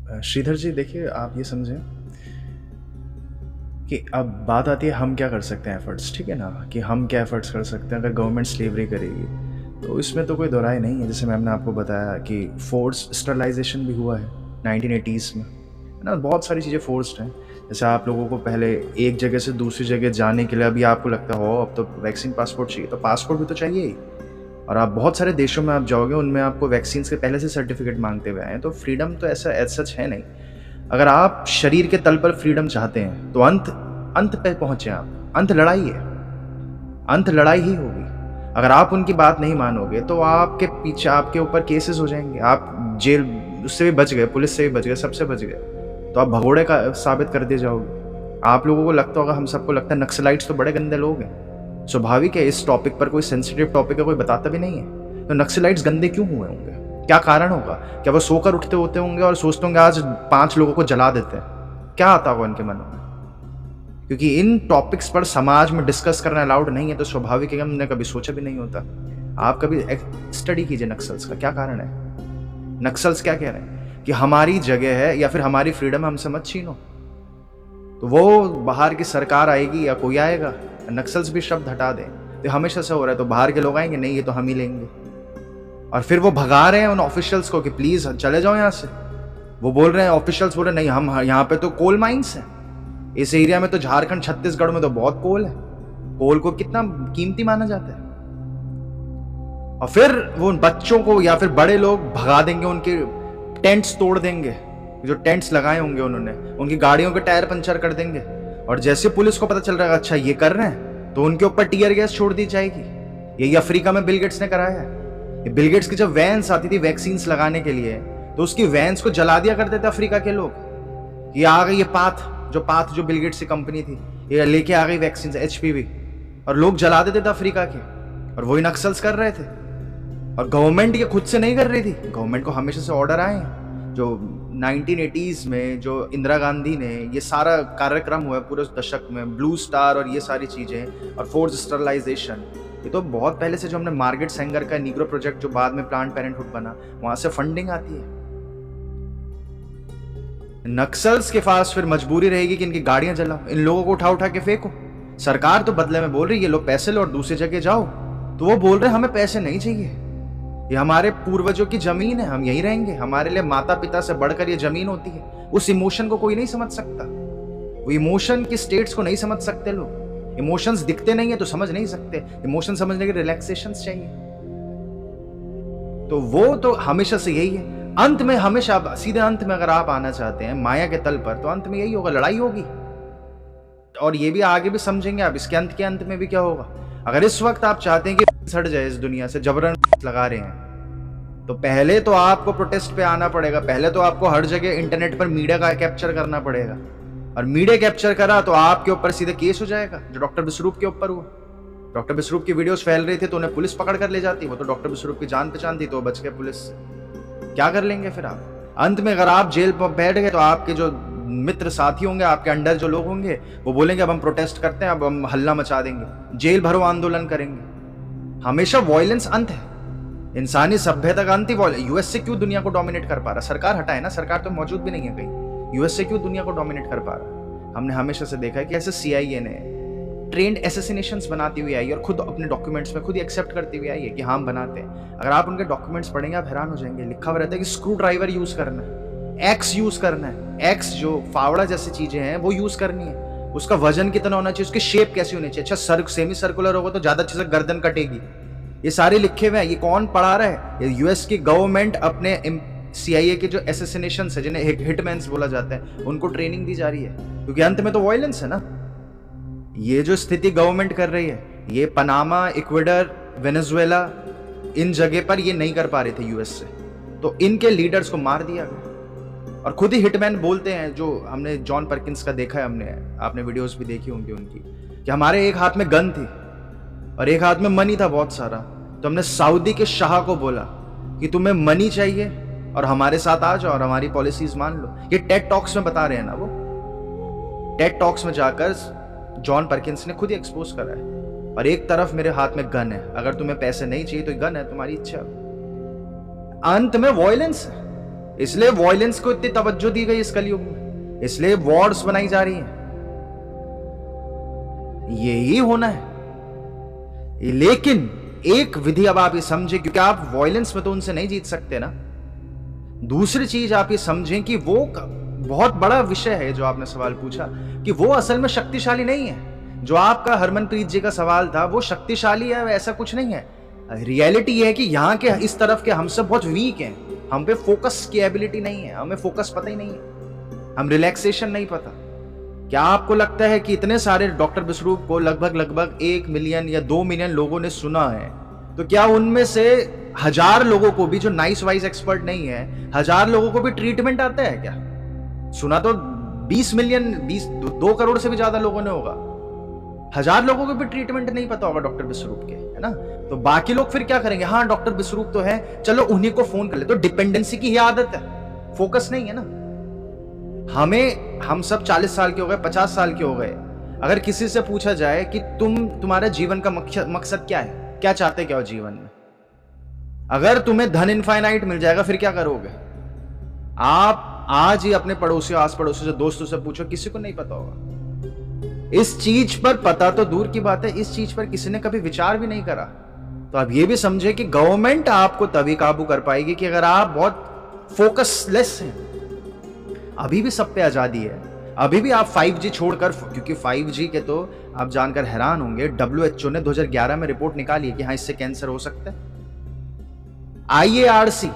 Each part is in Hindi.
श्रीधर जी देखिए, आप ये समझें कि अब बात आती है हम क्या कर सकते हैं एफर्ट्स, ठीक है ना? कि हम क्या एफर्ट्स कर सकते हैं अगर गवर्नमेंट स्लेवरी करेगी, तो इसमें तो कोई दो राय नहीं है। जैसे मैम ने आपको बताया कि फोर्स स्टरलाइजेशन भी हुआ है 1980s में, है ना? बहुत सारी चीज़ें फोर्स्ड हैं। जैसे आप लोगों को पहले एक जगह से दूसरी जगह जाने के लिए अभी आपको लगता हो अब तो वैक्सीन पासपोर्ट चाहिए, तो पासपोर्ट भी तो चाहिए ही। और आप बहुत सारे देशों में आप जाओगे, उनमें आपको वैक्सीन के पहले से सर्टिफिकेट मांगते हुए आए हैं, तो फ्रीडम तो ऐसा एज सच है नहीं। अगर आप शरीर के तल पर फ्रीडम चाहते हैं तो अंत अंत पे पहुंचे आप। अंत लड़ाई है, अंत लड़ाई ही होगी। अगर आप उनकी बात नहीं मानोगे तो आपके पीछे आपके ऊपर केसेस हो जाएंगे, आप जेल उससे भी बच गए, पुलिस से भी बच गए, सबसे बच गए, तो आप भगोड़े का साबित कर दिए जाओगे। आप लोगों को लगता होगा, हम सबको लगता है नक्सलाइट्स तो बड़े गंदे लोग हैं। स्वाभाविक है, इस टॉपिक पर कोई सेंसिटिव टॉपिक है, कोई बताता भी नहीं है। तो नक्सलाइट्स गंदे क्यों हुए होंगे? क्या कारण होगा? क्या वो सोकर उठते होते होंगे और सोचते होंगे आज 5 लोगों को जला देते हैं? क्या आता होगा उनके मनों में? क्योंकि इन टॉपिक्स पर समाज में डिस्कस करना अलाउड नहीं है, तो स्वाभाविक है कि हमने कभी सोचा भी नहीं होता। आप कभी स्टडी कीजिए नक्सल्स का क्या कारण है। नक्सल्स क्या कह रहे हैं कि हमारी जगह है या फिर हमारी फ्रीडम हमसे मत छीनो। तो वो बाहर की सरकार आएगी या कोई आएगा, नक्सल्स भी शब्द हटा दें, तो हमेशा से हो रहा है। तो बाहर के लोग आएंगे, नहीं ये तो हम ही लेंगे, और फिर वो भगा रहे हैं उन ऑफिशियल्स को कि प्लीज चले जाओ यहाँ से। वो बोल रहे हैं, ऑफिशियल्स बोल रहे हैं नहीं, हम यहाँ पे तो कोल माइंस है, इस एरिया में तो झारखंड छत्तीसगढ़ में तो बहुत कोल है, कोल को कितना कीमती माना जाता है। और फिर वो उन बच्चों को या फिर बड़े लोग भगा देंगे, उनके टेंट्स तोड़ देंगे, जो टेंट्स लगाए होंगे उन्होंने, उनकी गाड़ियों के टायर पंचर कर देंगे। और जैसे पुलिस को पता चल रहा है अच्छा ये कर रहे हैं, तो उनके ऊपर टीयर गैस छोड़ दी जाएगी। यही अफ्रीका में बिल गेट्स ने कराया है। बिल गेट्स की जब वैन्स आती थी वैक्सीन लगाने के लिए, तो उसकी वैन्स को जला दिया करते थे अफ्रीका के लोग। ये आ गई ये पाथ जो बिल गेट्स की कंपनी थी, ये लेके आ गई वैक्सीन HPV, और लोग जला देते थे अफ्रीका के। और वही नक्सल्स कर रहे थे, और गवर्नमेंट ये खुद से नहीं कर रही थी, गवर्नमेंट को हमेशा से ऑर्डर आए हैं। जो 1980s में जो इंदिरा गांधी ने ये सारा कार्यक्रम हुआ है पूरे दशक में, ब्लू स्टार और ये सारी चीज़ें और फोर्स स्टरलाइजेशन, ये तो बहुत पहले से जो हमने मार्गरेट सेंगर का नीग्रो प्रोजेक्ट जो बाद में प्लान्ड पेरेंटहुड बना, वहां से फंडिंग आती है। नक्सल्स के पास फिर मजबूरी रहेगी कि इनकी गाड़ियां जलाओ, इन लोगों को उठा उठा के फेंको। सरकार तो बदले में बोल रही है ये लो पैसे लो और दूसरी जगह जाओ, तो वो बोल रहे हैं हमें पैसे नहीं चाहिए, ये हमारे पूर्वजों की जमीन है, हम यहीं रहेंगे, हमारे लिए माता पिता से बढ़कर ये जमीन होती है। उस इमोशन को कोई नहीं समझ सकता, वो इमोशन की स्टेट्स को नहीं समझ सकते लोग। इमोशंस दिखते नहीं है तो समझ नहीं सकते, इमोशन समझने के रिलैक्सेशंस चाहिए। तो वो तो हमेशा से यही है। अंत में हमेशा सीधे अंत में अगर आप आना चाहते हैं माया के तल पर, तो अंत में यही होगा, लड़ाई होगी। और ये भी आगे भी समझेंगे आप, इसके अंत में भी क्या होगा। अगर इस वक्त आप चाहते हैं कि सड़ जाए इस दुनिया से, जबरन लगा रहे हैं, तो पहले तो आपको प्रोटेस्ट पे आना पड़ेगा, पहले तो आपको हर जगह इंटरनेट पर मीडिया का कैप्चर करना पड़ेगा। और मीडिया कैप्चर करा तो आपके ऊपर सीधे केस हो जाएगा, जो डॉक्टर बिस्रूप के ऊपर हुआ। डॉक्टर बिस्रूप की वीडियोस फैल रही थी तो उन्हें पुलिस पकड़ कर ले जाती, वो तो डॉक्टर बिस्रूप की जान पहचान थी तो बच गए पुलिस से। क्या कर लेंगे फिर आप? अंत में अगर आप जेल पर बैठ गए तो आपके जो मित्र साथी होंगे, आपके अंडर जो लोग होंगे, वो बोलेंगे अब हम प्रोटेस्ट करते हैं, अब हम हल्ला मचा देंगे, जेल भरो आंदोलन करेंगे। हमेशा वॉयलेंस अंत है, इंसानी सभ्यता का अंत ही। यूएस से क्यों दुनिया को डोमिनेट कर पा रहा? सरकार हटाए ना, सरकार तो मौजूद भी नहीं है कहीं। यूएस से क्यों दुनिया को डोमिनेट कर पा रहा? हमने हमेशा से देखा है कि ऐसे CIA ने ट्रेंड एसेसिनेशंस बनाती हुई आई और खुद अपने डॉक्यूमेंट्स में खुद ही एक्सेप्ट करती हुई आई है कि हम बनाते हैं। अगर आप उनके डॉक्यूमेंट्स पढ़ेंगे आप हैरान हो जाएंगे, लिखा हुआ रहता है कि स्क्रू ड्राइवर यूज करना है, एक्स यूज करना है, एक्स जो फावड़ा जैसी चीजें हैं वो यूज करनी है, उसका वजन कितना होना चाहिए, उसकी शेप कैसी होनी चाहिए। अच्छा सेमी सर्कुलर होगा तो ज्यादा अच्छे से गर्दन कटेगी। ये सारे लिखे हुए हैं, ये कौन पढ़ा रहा है? ये यूएस की गवर्नमेंट अपने CIA के जो एसेसिनेशन है, जिन्हें हिटमैन्स बोला जाता है, उनको ट्रेनिंग दी जा रही है, क्योंकि अंत में तो वायलेंस है ना। ये जो स्थिति गवर्नमेंट कर रही है, ये पनामा, इक्वेडर, वेनेजुएला, इन जगह पर ये नहीं कर पा रहे थे यूएस से, तो इनके लीडर्स को मार दिया गया। और खुद ही हिटमैन बोलते हैं, जो हमने जॉन परकिंस का देखा है, आपने वीडियोस भी देखी होंगी उनकी, कि हमारे एक हाथ में गन थी और एक हाथ में मनी था बहुत सारा, तो हमने सऊदी के शाह को बोला कि तुम्हें मनी चाहिए और हमारे साथ आ जाओ और हमारी पॉलिसीज मान लो। ये टेड टॉक्स में बता रहे हैं ना, वो टेड टॉक्स में जाकर जॉन परकिंस ने खुद ही एक्सपोज करा है। और एक तरफ मेरे हाथ में गन है, अगर तुम्हें पैसे नहीं चाहिए तो गन है, तुम्हारी इच्छा। अंत में वॉयलेंस है, इसलिए वॉयलेंस को इतनी तवज्जो दी गई इस कलयुग में, इसलिए वॉर्स बनाई जा रही हैं। यही होना है। लेकिन एक विधि अब आप ये समझें, क्योंकि आप वॉयलेंस में तो उनसे नहीं जीत सकते ना। दूसरी चीज आप ये समझें कि वो बहुत बड़ा विषय है जो आपने सवाल पूछा, कि वो असल में शक्तिशाली नहीं है। जो आपका हरमनप्रीत जी का सवाल था, वो शक्तिशाली है, ऐसा कुछ नहीं है। रियलिटी ये है कि यहाँ के इस तरफ के हम सब बहुत वीक हैं। हम पे फोकस की एबिलिटी नहीं है, हमें फोकस पता ही नहीं है, हम रिलैक्सेशन नहीं पता। क्या आपको लगता है कि इतने सारे डॉक्टर बिसरूप को लगभग 1 मिलियन या 2 मिलियन लोगों ने सुना है, तो क्या उनमें से 1000 लोगों को भी, जो नाइस वाइज एक्सपर्ट नहीं है, 1000 लोगों को भी ट्रीटमेंट आता है क्या? सुना तो 20 मिलियन 2 करोड़ से भी ज्यादा लोगों ने होगा। 1000 लोगों को भी ट्रीटमेंट नहीं पता होगा डॉक्टर बिसरूप के, है ना? तो बाकी लोग फिर क्या करेंगे? हाँ, डॉक्टर बिसरूप तो है, चलो उन्हीं को फोन कर ले। तो डिपेंडेंसी की ही आदत है, फोकस नहीं है ना। हम सब 40 साल के हो गए, 50 साल के हो गए। अगर किसी से पूछा जाए कि तुम्हारा जीवन का मकसद क्या है, क्या चाहते क्या हो जीवन में, अगर तुम्हें धन इनफाइनाइट मिल जाएगा, फिर क्या करोगे? आप आज ही अपने पड़ोसियों, आस पड़ोसियों से, दोस्तों से पूछो, किसी को नहीं पता होगा। इस चीज पर पता तो दूर की बात है, इस चीज पर किसी ने कभी विचार भी नहीं करा। तो आप ये भी समझे कि गवर्नमेंट आपको तभी काबू कर पाएगी कि अगर आप बहुत फोकसलेस हैं। अभी भी सब पे आजादी है, अभी भी आप 5G छोड़कर, क्योंकि 5G के तो आप जानकर हैरान होंगे, WHO ने 2011 में रिपोर्ट निकाली है कि हाँ, इससे कैंसर हो सकता है। IARC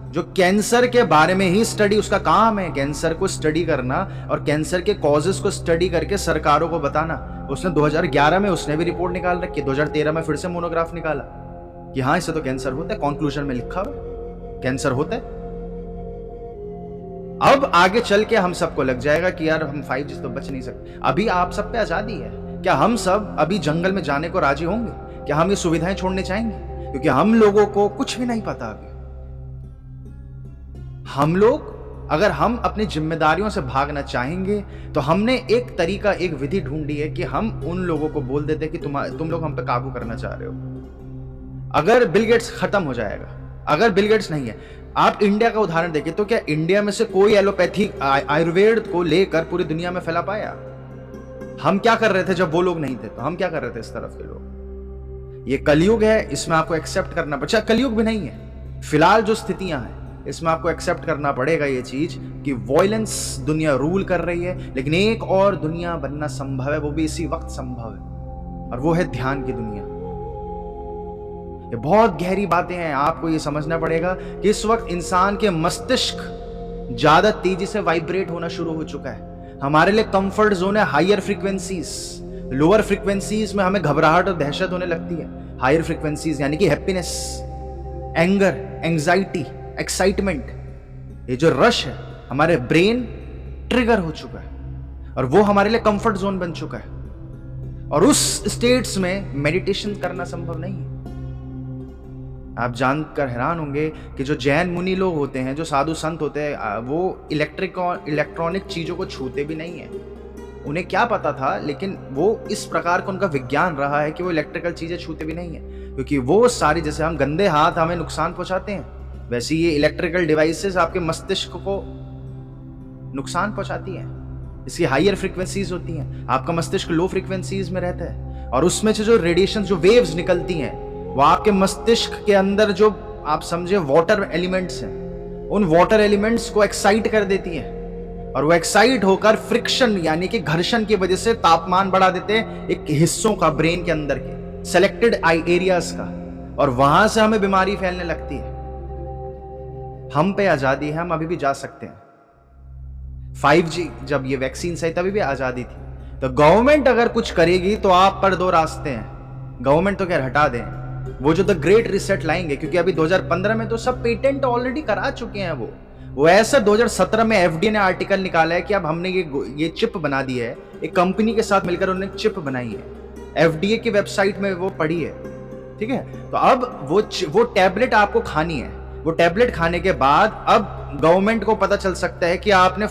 जो कैंसर के बारे में ही स्टडी, उसका काम है कैंसर को स्टडी करना और कैंसर के कॉजेस को स्टडी करके सरकारों को बताना। उसने 2011 में उसने भी रिपोर्ट निकाल रखी, 2013 में फिर से मोनोग्राफ निकाला कि हाँ, इससे तो कैंसर होता है। कंक्लूजन में लिखा हुआ कैंसर होता है। अब आगे चल के हम सबको लग जाएगा कि यार हम 5G से तो बच नहीं सकते। अभी आप सब पे आजादी है। क्या हम सब अभी जंगल में जाने को राजी होंगे? क्या हम ये सुविधाएं छोड़ने चाहेंगे? क्योंकि हम लोगों को कुछ भी नहीं पता अभी। हम लोग, अगर हम अपनी जिम्मेदारियों से भागना चाहेंगे तो हमने एक तरीका, एक विधि ढूंढी है कि हम उन लोगों को बोल देते कि तुम लोग हम पे काबू करना चाह रहे हो। अगर बिल गेट्स खत्म हो जाएगा, अगर बिल गेट्स नहीं है, आप इंडिया का उदाहरण देखिए, तो क्या इंडिया में से कोई एलोपैथिक आयुर्वेद को लेकर पूरी दुनिया में फैला पाया? हम क्या कर रहे थे जब वो लोग नहीं थे? तो हम क्या कर रहे थे इस तरफ के लोग? ये कलयुग है, इसमें आपको एक्सेप्ट करना पड़ेगा। कलयुग भी नहीं है, फिलहाल जो स्थितियां हैं इसमें आपको एक्सेप्ट करना पड़ेगा ये चीज कि वॉयलेंस दुनिया रूल कर रही है, लेकिन एक और दुनिया बनना संभव है, वो भी इसी वक्त संभव है, और वो है ध्यान की दुनिया। ये बहुत गहरी बातें हैं, आपको ये समझना पड़ेगा कि इस वक्त इंसान के मस्तिष्क ज्यादा तेजी से वाइब्रेट होना शुरू हो चुका है। हमारे लिए कंफर्ट जोन है हायर फ्रीक्वेंसीज। लोअर फ्रीक्वेंसीज में हमें घबराहट और दहशत होने लगती है। हायर फ्रीक्वेंसीज यानी कि हैप्पीनेस, एंगर, एंजाइटी, एक्साइटमेंट, ये जो रश है, हमारे ब्रेन ट्रिगर हो चुका है और वो हमारे लिए कंफर्ट जोन बन चुका है। और उस स्टेट्स में मेडिटेशन करना संभव नहीं है। आप जानकर हैरान होंगे कि जो जैन मुनि लोग होते हैं, जो साधु संत होते हैं, वो इलेक्ट्रॉनिक चीजों को छूते भी नहीं है। उन्हें क्या पता था, लेकिन वो इस प्रकार का उनका विज्ञान रहा है कि वो इलेक्ट्रिकल चीजें छूते भी नहीं है, क्योंकि वो सारी, जैसे हम गंदे हाथ हमें नुकसान पहुंचाते हैं, वैसे ये इलेक्ट्रिकल डिवाइसेस आपके मस्तिष्क को नुकसान पहुंचाती हैं। इसकी हायर फ्रीक्वेंसीज होती हैं, आपका मस्तिष्क लो फ्रीक्वेंसीज में रहता है, और उसमें से जो रेडिएशन, जो वेव्स निकलती हैं, वो आपके मस्तिष्क के अंदर जो आप समझे वाटर एलिमेंट्स हैं, उन वाटर एलिमेंट्स को एक्साइट कर देती हैं, और वो एक्साइट होकर फ्रिक्शन यानी कि घर्षण की वजह से तापमान बढ़ा देते हैं एक हिस्सों का, ब्रेन के अंदर के सेलेक्टेड आई एरियाज का, और वहां से हमें बीमारी फैलने लगती है। हम पे आजादी है, हम अभी भी जा सकते हैं। 5G जब ये वैक्सीन आई तभी भी आजादी थी। तो गवर्नमेंट अगर कुछ करेगी तो आप पर दो रास्ते हैं। गवर्नमेंट तो क्या हटा दें, वो जो द ग्रेट रिसेट लाएंगे, क्योंकि अभी 2015 में तो सब पेटेंट ऑलरेडी करा चुके हैं। वो ऐसा 2017 में FDA ने आर्टिकल निकाला है कि अब हमने ये चिप बना दी है, एक कंपनी के साथ मिलकर उन्होंने चिप बनाई है, FDA की वेबसाइट में वो पड़ी है, ठीक है। तो अब वो टैबलेट आपको खानी है। वो टैबलेट खाने के बाद अब गवर्नमेंट को पता चल सकता है कि आपने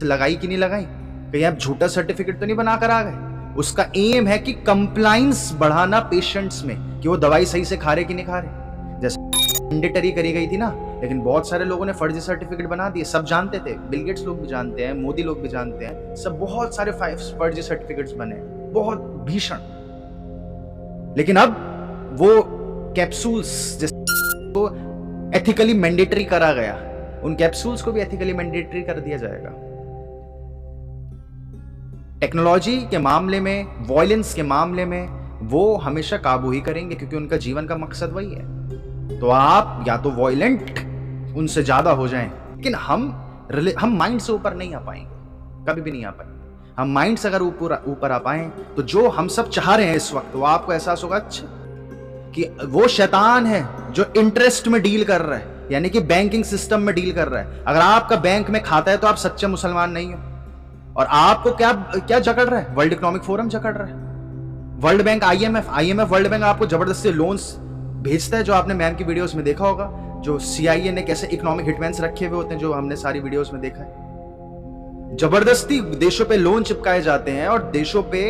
लगाई कि नहीं लगाई, कहीं आप झूठा सर्टिफिकेट तो नहीं बना कर आ गए। उसका एम है कि कंप्लाइंस बढ़ाना पेशेंट्स में, कि वो दवाई सही से खा रहे कि नहीं खा रहे। जैसे मैंडेटरी करी गई थी ना लेकिन बहुत सारे लोगों ने फर्जी सर्टिफिकेट बना दिए। सब जानते थे, बिल गेट्स लोग भी जानते हैं, मोदी लोग भी जानते हैं, सब बहुत सारे फर्जी सर्टिफिकेट्स बने, बहुत भीषण। लेकिन अब वो कैप्सूल्स जिसको एथिकली मैंडेटरी करा गया, उन कैप्सूल्स को भी एथिकली मैंडेटरी कर दिया जाएगा। टेक्नोलॉजी के मामले में, वॉयलेंस के मामले में वो हमेशा काबू ही करेंगे, क्योंकि उनका जीवन का मकसद वही है। तो आप या तो वॉयलेंट उनसे ज्यादा हो जाएं, लेकिन हम माइंड से ऊपर नहीं आ पाएंगे, कभी भी नहीं आ पाएंगे। हम माइंड से अगर ऊपर आ पाए तो जो हम सब चाह रहे हैं इस वक्त, वो आपको एहसास होगा अच्छा कि वो शैतान है जो इंटरेस्ट में डील कर रहा है, यानी कि बैंकिंग सिस्टम में डील कर रहा है। अगर आपका बैंक में खाता है तो आप सच्चे मुसलमान नहीं हो। और आपको क्या क्या जकड़ रहा है? वर्ल्ड इकोनॉमिक फोरम जकड़ रहा है, world bank, IMF world bank आपको जबरदस्ती लोन्स भेजता है, जो आपने मैम की वीडियोस में देखा होगा, जो सीआईए ने कैसे इकोनॉमिक हिटमैन्स रखे हुए होते हैं, जो हमने सारी वीडियोस में देखा है। जबरदस्ती देशों पे लोन चिपकाए जाते हैं और देशों पे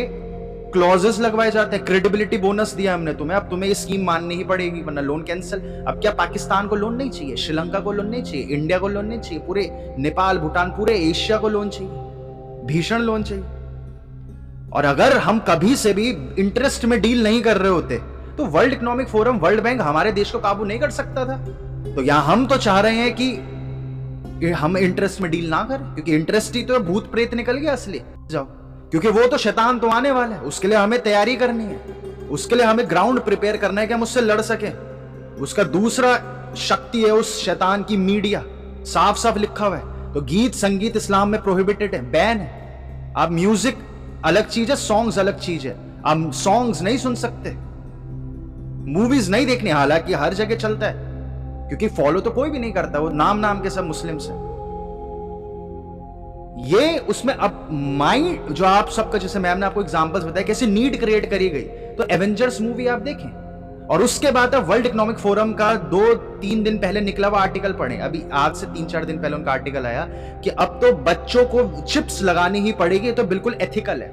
क्लॉजेस लगवाए जाते हैं। क्रेडिबिलिटी बोनस दिया हमने तुम्हें, अब तुम्हें ये स्कीम माननी ही पड़ेगी वरना लोन कैंसिल। अब क्या पाकिस्तान को लोन नहीं चाहिए, श्रीलंका को लोन नहीं चाहिए, इंडिया को लोन नहीं चाहिए, पूरे नेपाल, भूटान, पूरे एशिया को लोन चाहिए, भीषण लोन चाहिए। और अगर हम कभी से भी इंटरेस्ट में डील नहीं कर रहे होते तो world economic forum, world bank हमारे देश को काबू नहीं कर सकता था। तो यहां हम तो चाह रहे हैं कि हम इंटरेस्ट में डील ना करें, क्योंकि इंटरेस्ट ही तो भूत प्रेत निकल गया असली। जाओ, क्योंकि वो तो शैतान तो आने वाला है, उसके लिए हमें तैयारी करनी है, उसके लिए हमें ग्राउंड प्रिपेयर करना है कि हम उससे लड़ सके। उसका दूसरा शक्ति है उस शैतान की मीडिया, साफ साफ लिखा हुआ है। तो गीत संगीत इस्लाम में प्रोहिबिटेड है, बैन है। आप म्यूजिक अलग चीज है, सॉन्ग्स अलग चीज है। आप सॉन्ग्स नहीं सुन सकते, मूवीज नहीं देखनी, हालांकि हर जगह चलता है, क्योंकि फॉलो तो कोई भी नहीं करता, वो नाम के सब मुस्लिम्स हैं। ये उसमें अब माइंड जो आप सबका, जैसे मैम ने आपको एग्जांपल्स बताया कैसे नीड क्रिएट करी गई, तो एवेंजर्स मूवी आप देखें, और उसके बाद अब वर्ल्ड इकोनॉमिक फोरम का 2-3 दिन पहले निकला हुआ आर्टिकल पढ़ें। अभी आज से 3-4 दिन पहले उनका आर्टिकल आया कि अब तो बच्चों को चिप्स लगानी ही पड़ेगी, तो बिल्कुल एथिकल है,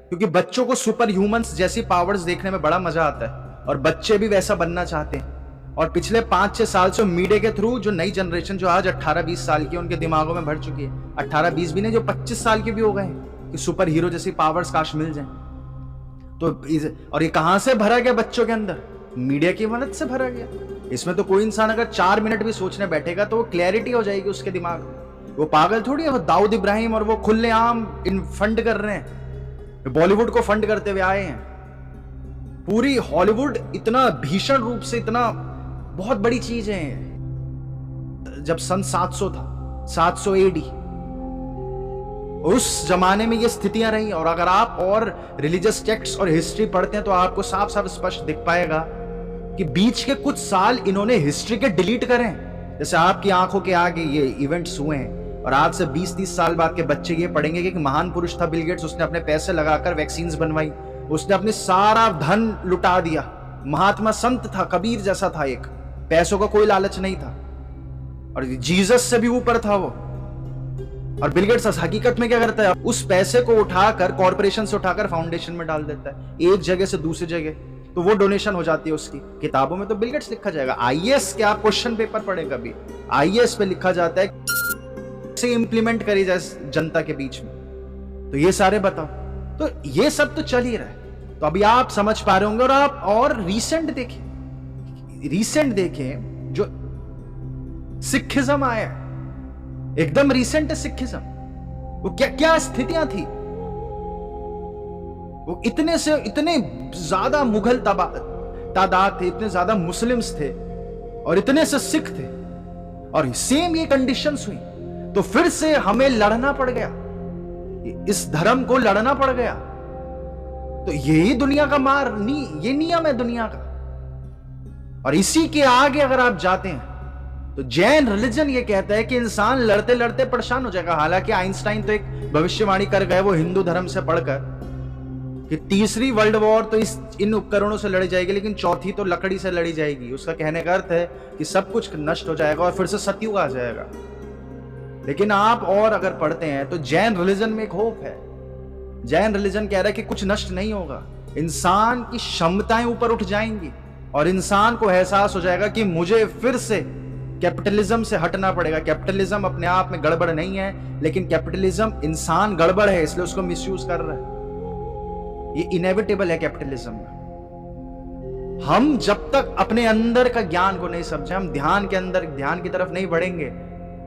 क्योंकि बच्चों को सुपर ह्यूमंस जैसी पावर्स देखने में बड़ा मजा आता है और बच्चे भी वैसा बनना चाहते हैं। और पिछले 5-6 साल से मीडिया के थ्रू जो नई जनरेशन जो आज 18-20 साल की, उनके दिमागों में भर चुकी है, 18-20 भी नहीं, जो 25 साल के भी हो गए हैं, कि सुपर हीरो जैसी पावर्स काश मिल जाए। तो और ये कहां से भरा गया बच्चों के अंदर? मीडिया की मदद से भरा गया। इसमें तो कोई इंसान अगर 4 मिनट भी सोचने बैठेगा तो वो क्लैरिटी हो जाएगी उसके दिमाग में। वो पागल थोड़ी है, वो दाऊद इब्राहिम और वो खुलेआम फंड कर रहे हैं, बॉलीवुड को फंड करते हुए आए हैं। पूरी हॉलीवुड इतना भीषण रूप से, इतना बहुत बड़ी चीज है। जब सन 700 था, 700 AD, उस जमाने में ये स्थितियां रही। और अगर आप और रिलीजियस टेक्स्ट और हिस्ट्री पढ़ते हैं तो आपको साफ साफ स्पष्ट दिख पाएगा कि बीच के कुछ साल इन्होंने हिस्ट्री के डिलीट करें। जैसे आपकी आंखों के आगे ये इवेंट्स हुए हैं, और आज से 20-30 साल बाद के बच्चे ये पढ़ेंगे कि महान पुरुष था बिल गेट्स, उसने अपने पैसे लगाकर वैक्सीन बनवाई, उसने अपने सारा धन लुटा दिया। महात्मा संत था, कबीर जैसा था, एक पैसों का कोई लालच नहीं था, और जीसस से भी ऊपर था वो। और बिल गेट्स हकीकत में क्या करता है? उस पैसे को उठाकर, कॉर्पोरेशन से उठाकर फाउंडेशन में डाल देता है, एक जगह से दूसरी जगह, तो वो डोनेशन हो जाती है उसकी। किताबों में तो बिल गेट्स लिखा जाएगा। आईएएस के आप क्वेश्चन पेपर पढ़े कभी, आईएएस पे लिखा जाता है से इंप्लीमेंट करी जाए जनता के बीच में, तो ये सारे बताओ। तो ये सब तो चल ही रहा है। तो अभी आप समझ पा रहे होंगे। और आप और रीसेंट देखें जो सिखिज्म आया, एकदम रीसेंट है सिखिज्म। वो क्या क्या स्थितियां थी? वो इतने ज्यादा मुगल तादाद थे, इतने ज्यादा मुस्लिम्स थे, और इतने से सिख थे, और सेम ये कंडीशंस हुई। तो फिर से हमें लड़ना पड़ गया, इस धर्म को लड़ना पड़ गया। तो यही दुनिया का ये नियम है दुनिया का। और इसी के आगे अगर आप जाते हैं तो जैन रिलीजन ये कहता है कि इंसान लड़ते लड़ते परेशान हो जाएगा। हालांकि आइंस्टाइन तो एक भविष्यवाणी कर गए, वो हिंदू धर्म से पढ़कर, कि तीसरी वर्ल्ड वॉर तो इन उपकरणों से लड़ी जाएगी, लेकिन चौथी तो लकड़ी से लड़ी जाएगी। उसका कहने का अर्थ है कि सब कुछ नष्ट हो जाएगा और फिर से सतयुग आ जाएगा। लेकिन आप और अगर पढ़ते हैं तो जैन रिलीजन में एक होप है। जैन रिलीजन कह रहा है कि कुछ नष्ट नहीं होगा, इंसान की क्षमताएं ऊपर उठ जाएंगी और इंसान को एहसास हो जाएगा कि मुझे फिर से कैपिटलिज्म से हटना पड़ेगा। कैपिटलिज्म अपने आप में गड़बड़ नहीं है, लेकिन कैपिटलिज्म इंसान गड़बड़ है, इसलिए उसको मिसयूज कर रहा है। ये इनेविटेबल है कैपिटलिज्म में। हम जब तक अपने अंदर का ज्ञान को नहीं समझे, हम ध्यान के अंदर ध्यान की तरफ नहीं बढ़ेंगे,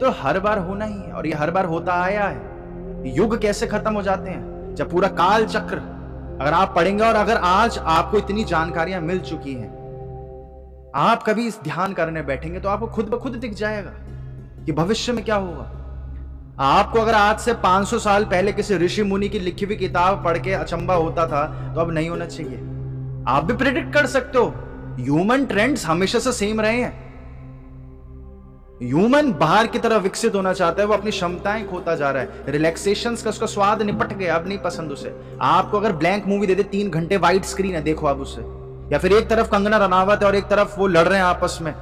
तो हर बार होना ही है, और ये हर बार होता आया है। युग कैसे खत्म हो जाते हैं? जब पूरा काल चक्र अगर आप पढ़ेंगे, और अगर आज आपको इतनी जानकारियां मिल चुकी हैं, आप कभी इस ध्यान करने बैठेंगे तो आपको खुद ब खुद दिख जाएगा कि भविष्य में क्या होगा। आपको अगर आज से 500 साल पहले किसी ऋषि मुनि की लिखी हुई किताब पढ़ के अचंभा होता था, तो अब नहीं होना चाहिए। आप भी प्रेडिक्ट कर सकते हो। ह्यूमन ट्रेंड्स हमेशा से सेम रहे हैं। ह्यूमन बाहर की तरफ विकसित होना चाहता है, वो अपनी क्षमताएं खोता जा रहा है। रिलैक्सेशंस का उसका स्वाद निपट गया, अब नहीं पसंद उसे। आपको अगर ब्लैंक मूवी दे दे, 3 घंटे वाइट स्क्रीन है, देखो आप उसे। या फिर एक तरफ कंगना रनावत है और एक तरफ वो लड़ रहे हैं आपस में,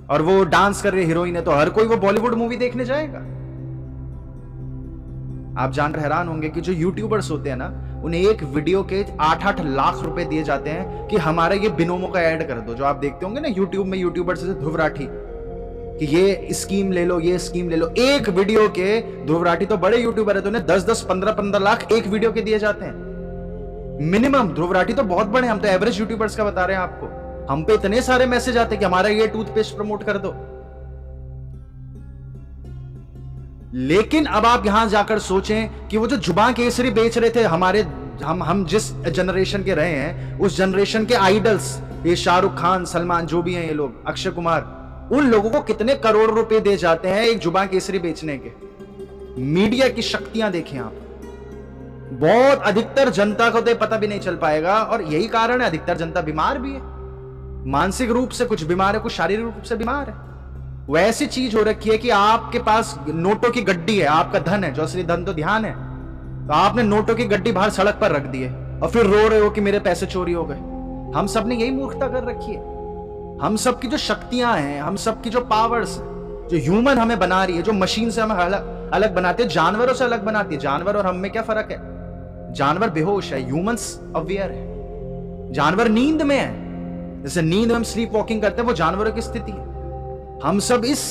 और वो डांस कर रही है हीरोइन है, तो हर कोई वो बॉलीवुड मूवी देखने जाएगा। आप जानकर हैरान होंगे कि जो यूट्यूबर्स होते हैं ना, उन्हें एक वीडियो के 8-8 लाख रुपए दिए जाते हैं कि हमारे ये बिनोमो का ऐड कर दो। जो आप देखते होंगे ना यूट्यूब में, यूट्यूबर्स जैसे ध्रुव राठी, कि ये स्कीम ले लो, ये स्कीम ले लो। एक वीडियो के, ध्रुव राठी तो बड़े यूट्यूबर है, तो उन्हें 10-10, 15-15 लाख एक वीडियो के दिए जाते हैं मिनिमम। ध्रुव राठी तो बहुत बड़े, हम तो एवरेज यूट्यूबर्स का बता रहे हैं आपको। हम पे इतने सारे मैसेज आते हैं कि हमारा ये टूथपेस्ट प्रमोट कर दो। लेकिन अब आप यहां जाकर सोचें कि वो जो जुबान केसरी बेच रहे थे, हमारे हम जिस जनरेशन के रहे हैं, उस जनरेशन के आइडल्स, ये शाहरुख खान, सलमान, जो भी हैं ये लोग, अक्षय कुमार, उन लोगों को कितने करोड़ रुपए दे जाते हैं एक जुबान केसरी बेचने के। मीडिया की शक्तियां देखें आप। बहुत अधिकतर जनता को तो पता भी नहीं चल पाएगा, और यही कारण है अधिकतर जनता बीमार भी है। मानसिक रूप से कुछ बीमार है, कुछ शारीरिक रूप से बीमार है। वो ऐसी चीज हो रखी है कि आपके पास नोटों की गड्डी है, आपका धन है, जो असली धन तो ध्यान है, तो आपने नोटों की गड्डी बाहर सड़क पर रख दी है, और फिर रो रहे हो कि मेरे पैसे चोरी हो गए। हम सब ने यही मूर्खता कर रखी है। हम सब की जो शक्तियां हैं, हम सब की जो पावर्स, जो ह्यूमन हमें बना रही है, जो मशीन से हमें अलग बनाते हैं, जानवरों से अलग बनाती है। जानवर और हम में क्या फर्क है? जानवर बेहोश है, ह्यूमंस अवेयर है। जानवर नींद में है, जैसे नींद में हम स्लीप वॉकिंग करते हैं, वो जानवरों की स्थिति है। हम सब इस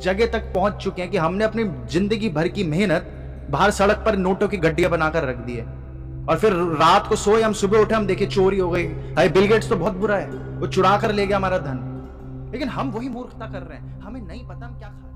जगह तक पहुंच चुके हैं कि हमने अपनी जिंदगी भर की मेहनत बाहर सड़क पर नोटों की गड्डियां बनाकर रख दी है, और फिर रात को सोए, हम सुबह उठे, हम देखे चोरी हो गई। अरे बिल गेट्स तो बहुत बुरा है, वो चुरा कर ले गया हमारा धन। लेकिन हम वही मूर्खता कर रहे हैं, हमें नहीं पता हम क्या खा रहे हैं।